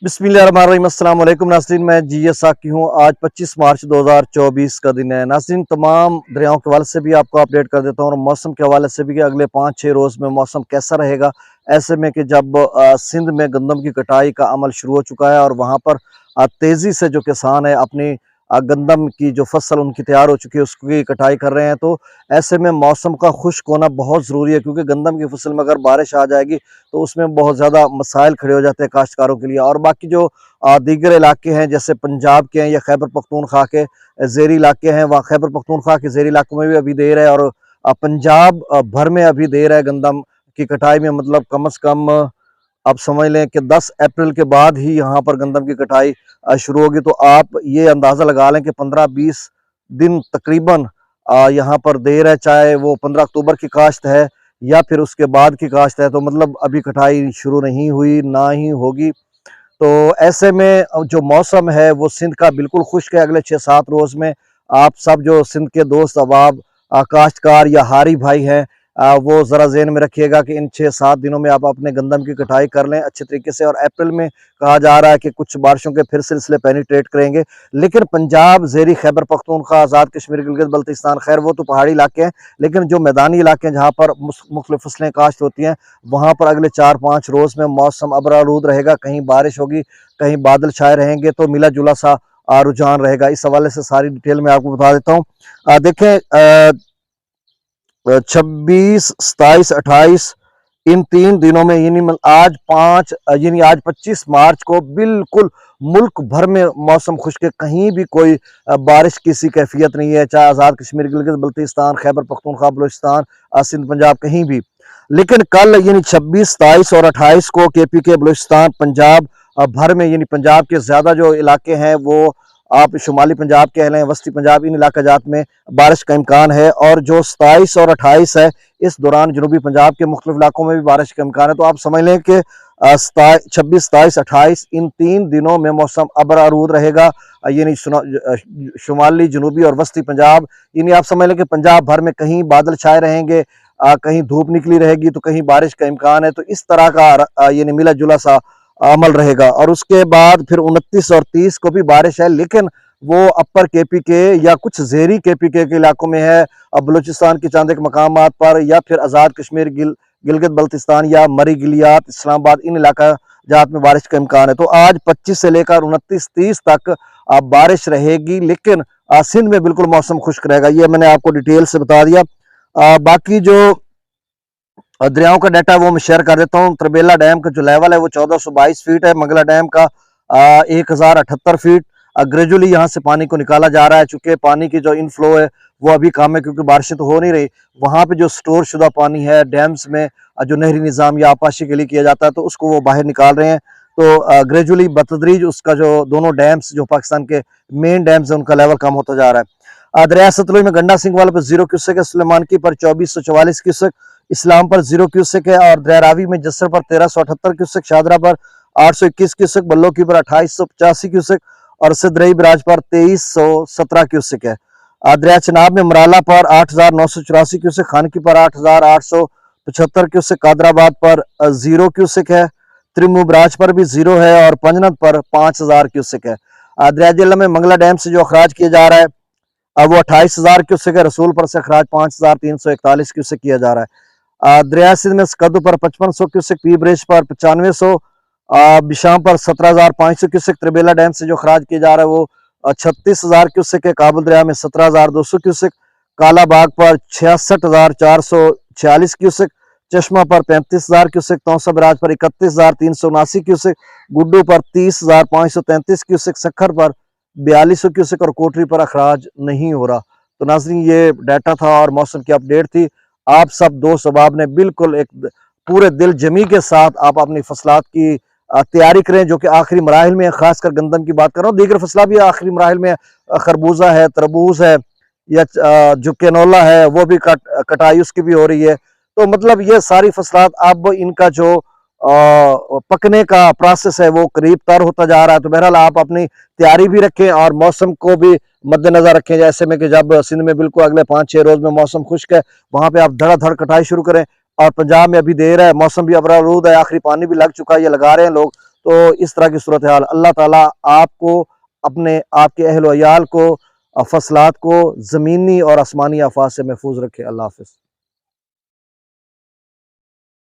बिस्मिल्लाहिर्रहमानिर्रहीम। अस्सलाम वालेकुम नाज़रीन, मैं जीएस साकी हूँ। आज 25 मार्च 2024 का दिन है नाज़रीन। तमाम दरियाओं के हवाले से भी आपको अपडेट कर देता हूँ और मौसम के हवाले से भी कि अगले 5-6 रोज़ में मौसम कैसा रहेगा। ऐसे में कि जब सिंध में गंदम की कटाई का अमल शुरू हो चुका है और वहाँ पर तेज़ी से जो किसान है अपनी गंदम की जो फसल उनकी तैयार हो चुकी है उसकी कटाई कर रहे हैं, तो ऐसे में मौसम का खुश्क होना बहुत ज़रूरी है, क्योंकि गंदम की फसल में अगर बारिश आ जाएगी तो उसमें बहुत ज़्यादा मसाइल खड़े हो जाते हैं काश्तकारों के लिए। और बाकी जो दीगर इलाके हैं जैसे पंजाब के हैं या खैबर पख्तूनख्वा के ज़ेरी इलाके हैं, वहाँ खैबर पख्तूनख्वा के ज़ेरी इलाकों में भी अभी देर है और पंजाब भर में अभी देर है गंदम की कटाई में। मतलब कम से कम आप समझ लें कि 10 अप्रैल के बाद ही यहाँ पर गंदम की कटाई शुरू होगी। तो आप ये अंदाज़ा लगा लें कि 15-20 दिन तकरीबन यहाँ पर देर है, चाहे वो 15 अक्टूबर की काश्त है या फिर उसके बाद की काश्त है, तो मतलब अभी कटाई शुरू नहीं हुई, ना ही होगी। तो ऐसे में जो मौसम है वो सिंध का बिल्कुल खुश्क है। अगले 6-7 रोज़ में आप सब जो सिंध के दोस्त अहबाब काश्तकार या हारी भाई हैं, वो ज़रा ज़हन में रखिएगा कि इन 6-7 दिनों में आप अपने गंदम की कटाई कर लें अच्छे तरीके से। और अप्रैल में कहा जा रहा है कि कुछ बारिशों के फिर सिलसिले पेनिट्रेट करेंगे, लेकिन पंजाब, ज़ेरी, खैबर पख्तूनख्वा, आज़ाद कश्मीर, गिलगित बल्तिस्तान, खैर वो तो पहाड़ी इलाके हैं, लेकिन जो मैदानी इलाके हैं जहाँ पर मुख्तलिफ फसलें काश्त होती हैं, वहाँ पर अगले 4-5 रोज़ में मौसम अबरालूद रहेगा। कहीं बारिश होगी, कहीं बादल छाए रहेंगे, तो मिला जुला सा रुझान रहेगा। इस हवाले से सारी डिटेल मैं आपको बता देता हूँ। देखें, 26, 27, 28 इन 3 दिनों में यानी आज 25 मार्च को बिल्कुल मुल्क भर में मौसम खुश्क है। कहीं भी कोई बारिश किसी कैफियत नहीं है, चाहे आज़ाद कश्मीर, गिलगित बल्तिस्तान, खैबर पख्तूनख्वा, बलूचिस्तान, सिंध, पंजाब, कहीं भी। लेकिन कल यानी 26, 27 और 28 को केपी के, बलूचिस्तान, पंजाब भर में, यानी पंजाब के ज़्यादा जो इलाके हैं वो आप शुमाली पंजाब कह लें, वस्ती पंजाब, इन इलाका जात में बारिश का इम्कान है। और जो 27 और 28 है, इस दौरान जनूबी पंजाब के मुख्तलिफ इलाकों में भी बारिश का इम्कान है। तो आप समझ लें कि 26, 27, 28 इन 3 दिनों में मौसम अबरारूद रहेगा, यानी शुमाली, जनूबी और वस्ती पंजाब। यानी आप समझ लें कि पंजाब भर में कहीं बादल छाए रहेंगे, कहीं धूप निकली रहेगी, तो कहीं बारिश का इम्कान है। तो इस तरह का यानी मिला जुला सा अमल रहेगा। और उसके बाद फिर 29 और 30 को भी बारिश है, लेकिन वो अपर केपी के या कुछ ज़ेरी केपी के इलाकों में है, बलूचिस्तान के चंद एक मकामात पर, या फिर आज़ाद कश्मीर, गिलगित बल्तिस्तान या मरी गिलियात, इस्लामाबाद, इन इलाका जहां में बारिश का इम्कान है। तो आज 25 से लेकर 29-30 तक बारिश रहेगी, लेकिन सिंध में बिल्कुल मौसम खुश्क रहेगा। ये मैंने आपको डिटेल से बता दिया। बाकी जो दरियाओं का डाटा वो मैं शेयर कर देता हूँ। तरबेला डैम का जो लेवल है वो 1422 फीट है, मंगला डैम का 1078 फीट। ग्रेजुअली यहाँ से पानी को निकाला जा रहा है, चूंकि पानी की जो इनफ्लो है वो अभी कम है, क्योंकि बारिशें तो हो नहीं रही। वहाँ पे जो स्टोर शुदा पानी है डैम्स में, जो नहरी निज़ाम या आपाशी के लिए किया जाता है, तो उसको वो बाहर निकाल रहे हैं। तो ग्रेजुअली बतदरीज उसका जो दोनों डैम्स जो पाकिस्तान के मेन डैम्स है उनका लेवल कम होता जा रहा है। दरिया सतलुज में गंडा सिंह वाले पर 0 क्यूसेक है, सुलेमान की पर 2444 क्यूसेक, इस्लाम पर 0 क्यूसेक है, और दरिया रावी में जस्सर पर 1378 क्यूसेक, शादरा पर 821 क्यूसेक, बल्लो की पर 2885 क्यूसेक और सिदरई बराज पर 2317 क्यूसेक है। दरिया चनाब में मराला पर 8984 क्यूसेक, खानकी पर 8875 क्यूसेक, कादराबाद पर 0 क्यूसेक है, त्रिमू बराज पर भी 0 है और पंजनत पर 5000 क्यूसेक है। दरिया जिला में मंगला डैम से जो अखराज किया जा रहा है अब वो 28,000 क्यूसेक है, रसूल पर से अखराज 5341 क्यूसेक किया जा रहा है। दरिया सिंध में स्कदू पर 5500 क्यूसेक, पी ब्रिज पर 9500, बिशाम पर 17,500 क्यूसेक, त्रिबेला डैम से जो खराज किया जा रहा है वो 36,000 क्यूसेक है, काबुल दरिया में 17,200 क्यूसेक, काला बाग पर 66,446 क्यूसेक, चश्मा पर 35,000 क्यूसेक, तौसा बराज पर 31,379 क्यूसेक, गुड्डू पर 30,533 क्यूसेक, सखर पर 4200 क्यूसेक और कोटरी पर अखराज नहीं हो रहा। तो नाज़रीन ये डाटा था और मौसम की अपडेट थी। आप सब दोस्त अहबाब ने बिल्कुल एक पूरे दिल जमी के साथ आप अपनी फसलात की तैयारी करें, जो कि आखिरी मराहिल में, खासकर गंदम की बात कर रहा हूँ, दीगर फसला भी आखिरी मराहिल में, खरबूजा है, तरबूज है, या जो कैनोला है वो भी कटाई उसकी भी हो रही है। तो मतलब ये सारी फसलात अब इनका जो पकने का प्रोसेस है वो करीब तर होता जा रहा है। तो बहरहाल आप अपनी तैयारी भी रखें और मौसम को भी मद्देनजर रखें, जैसे में कि जब सिंध में बिल्कुल अगले 5-6 रोज में मौसम खुश्क है, वहां पे आप धड़ाधड़ कटाई शुरू करें। और पंजाब में अभी देर है, मौसम भी अबरारूद है, आखिरी पानी भी लग चुका है, ये लगा रहे हैं लोग। तो इस तरह की सूरत हाल, अल्लाह ताला आपको, अपने आपके अहल व अयाल को, फसलात को ज़मीनी और आसमानी आफात से महफूज रखे। अल्लाह हाफ़िज़।